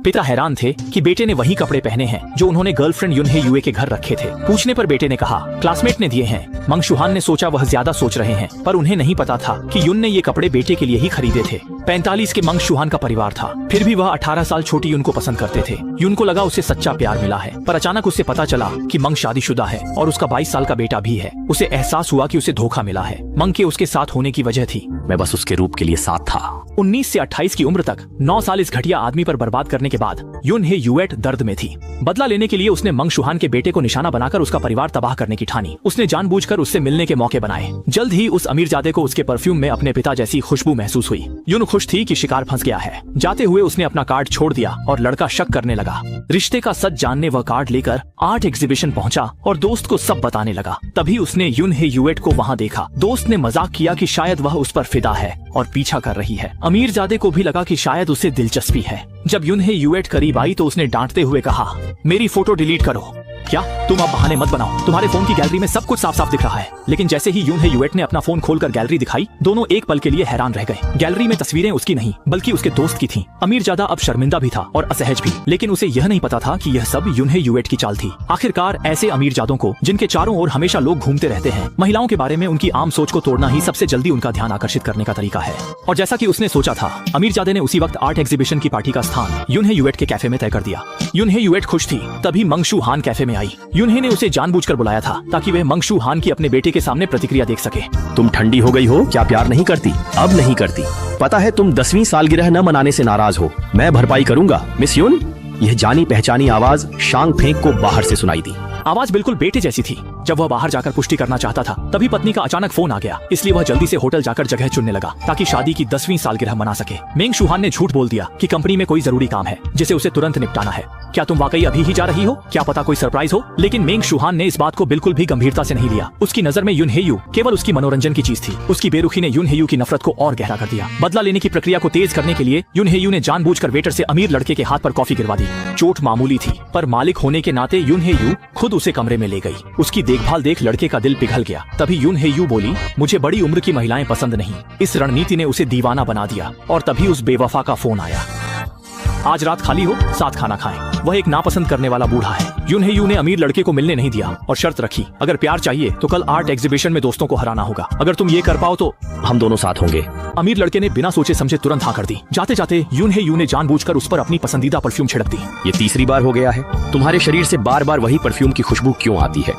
पिता हैरान थे कि बेटे ने वही कपड़े पहने हैं जो उन्होंने गर्लफ्रेंड युनहे युए के घर रखे थे। पूछने पर बेटे ने कहा क्लासमेट ने दिए हैं। मंग शुहान ने सोचा वह ज्यादा सोच रहे हैं, पर उन्हें नहीं पता था कि युन ने ये कपड़े बेटे के लिए ही खरीदे थे। 45 के मंग शुहान का परिवार था, फिर भी वह 18 साल छोटी युन को पसंद करते थे। युन को लगा उसे सच्चा प्यार मिला है, पर अचानक उसे पता चला कि मंग शादीशुदा है और उसका 22 साल का बेटा भी है। उसे एहसास हुआ कि उसे धोखा मिला है। मंग के उसके साथ होने की वजह थी, मैं बस उसके रूप के लिए साथ था। 19 से 28 की उम्र तक 9 साल इस घटिया आदमी पर बर्बाद करने के बाद युनहे युएट दर्द में थी। बदला लेने के लिए उसने मंग शुहान के बेटे को निशाना बनाकर उसका परिवार तबाह करने की ठानी। उसने जानबूझकर उससे मिलने के मौके बनाए। जल्द ही उस अमीरजादे को उसके परफ्यूम में अपने पिता जैसी खुशबू महसूस हुई। युन खुश थी कि शिकार फंस गया है। जाते हुए उसने अपना कार्ड छोड़ दिया और लड़का शक करने लगा। रिश्ते का सच जानने वह कार्ड लेकर आर्ट एग्जीबिशन पहुंचा और दोस्त को सब बताने लगा। तभी उसने युनहे युएट को वहां देखा। दोस्त ने मजाक किया कि शायद वह उस पर फिदा है और पीछा कर रही है। अमीरजादे को भी लगा कि शायद उसे दिलचस्पी है। जब युनहे युएट करीब आई तो उसने डांटते हुए कहा, मेरी फोटो डिलीट करो। क्या तुम अब बहाने मत बनाओ, तुम्हारे फोन की गैलरी में सब कुछ साफ साफ दिख रहा है। लेकिन जैसे ही युनहे युएट ने अपना फोन खोलकर गैलरी दिखाई, दोनों एक पल के लिए हैरान रह गए। गैलरी में तस्वीरें उसकी नहीं बल्कि उसके दोस्त की थीं। अमीरजादा अब शर्मिंदा भी था और असहज भी, लेकिन उसे यह नहीं पता था कि यह सब युनहे युएट की चाल थी। आखिरकार ऐसे अमीरजादों को, जिनके चारों ओर हमेशा लोग घूमते रहते हैं, महिलाओं के बारे में उनकी आम सोच को तोड़ना ही सबसे जल्दी उनका ध्यान आकर्षित करने का तरीका है। और जैसा कि उसने सोचा था, अमीरजादे ने उसी वक्त आर्ट एग्जीबिशन की पार्टी का स्थान युनहे युएट के कैफे में तय कर दिया। युनहे युएट खुश थी। तभी मंग शुहान कैफे में आई। युनहे ने उसे जानबूझकर बुलाया था ताकि वह मंग शुहान की अपने बेटे के सामने प्रतिक्रिया देख सके। तुम ठंडी हो गई हो क्या? प्यार नहीं करती? अब नहीं करती? पता है तुम 10वीं सालगिरह न मनाने से नाराज हो। मैं भरपाई करूंगा मिस युन। यह जानी पहचानी आवाज शांग फेंक को बाहर से सुनाई दी। आवाज बिल्कुल बेटे जैसी थी। जब वह बाहर जाकर पुष्टि करना चाहता था, तभी पत्नी का अचानक फोन आ गया। इसलिए वह जल्दी से होटल जाकर जगह चुनने लगा ताकि शादी की 10वीं सालगिरह मना सके। मेंग शुहान ने झूठ बोल दिया कि कंपनी में कोई जरूरी काम है जिसे उसे तुरंत निपटाना है। क्या तुम वाकई अभी ही जा रही हो? क्या पता कोई सरप्राइज हो? लेकिन मेंग शुहान ने इस बात को बिल्कुल भी गंभीरता से नहीं लिया। उसकी नजर में युनहे यू केवल उसकी मनोरंजन की चीज थी। उसकी बेरुखी ने युनहे यू की नफरत को और गहरा कर दिया। बदला लेने की प्रक्रिया को तेज करने के लिए युनहे यू ने जानबूझकर वेटर से अमीर लड़के के हाथ पर कॉफी गिरवा दी। चोट मामूली थी, पर मालिक होने के नाते युनहे यू खुद उसे कमरे में ले गई। उसकी देखभाल देख लड़के का दिल पिघल गया। तभी युनहे यू बोली, मुझे बड़ी उम्र की महिलाएं पसंद नहीं। इस रणनीति ने उसे दीवाना बना दिया। और तभी उस बेवफा का फोन आया। आज रात खाली हो, साथ खाना खाएं। वह एक नापसंद करने वाला बूढ़ा है। युनहे यू ने अमीर लड़के को मिलने नहीं दिया और शर्त रखी, अगर प्यार चाहिए तो कल आर्ट एग्जीबिशन में दोस्तों को हराना होगा। अगर तुम ये कर पाओ तो हम दोनों साथ होंगे। अमीर लड़के ने बिना सोचे समझे तुरंत हाँ कर दी। जाते जाते युनहे यू ने जानबूझकर उस पर अपनी पसंदीदा परफ्यूम छिड़क दी। ये तीसरी बार हो गया है। तुम्हारे शरीर से बार बार वही परफ्यूम की खुशबू क्यों आती है?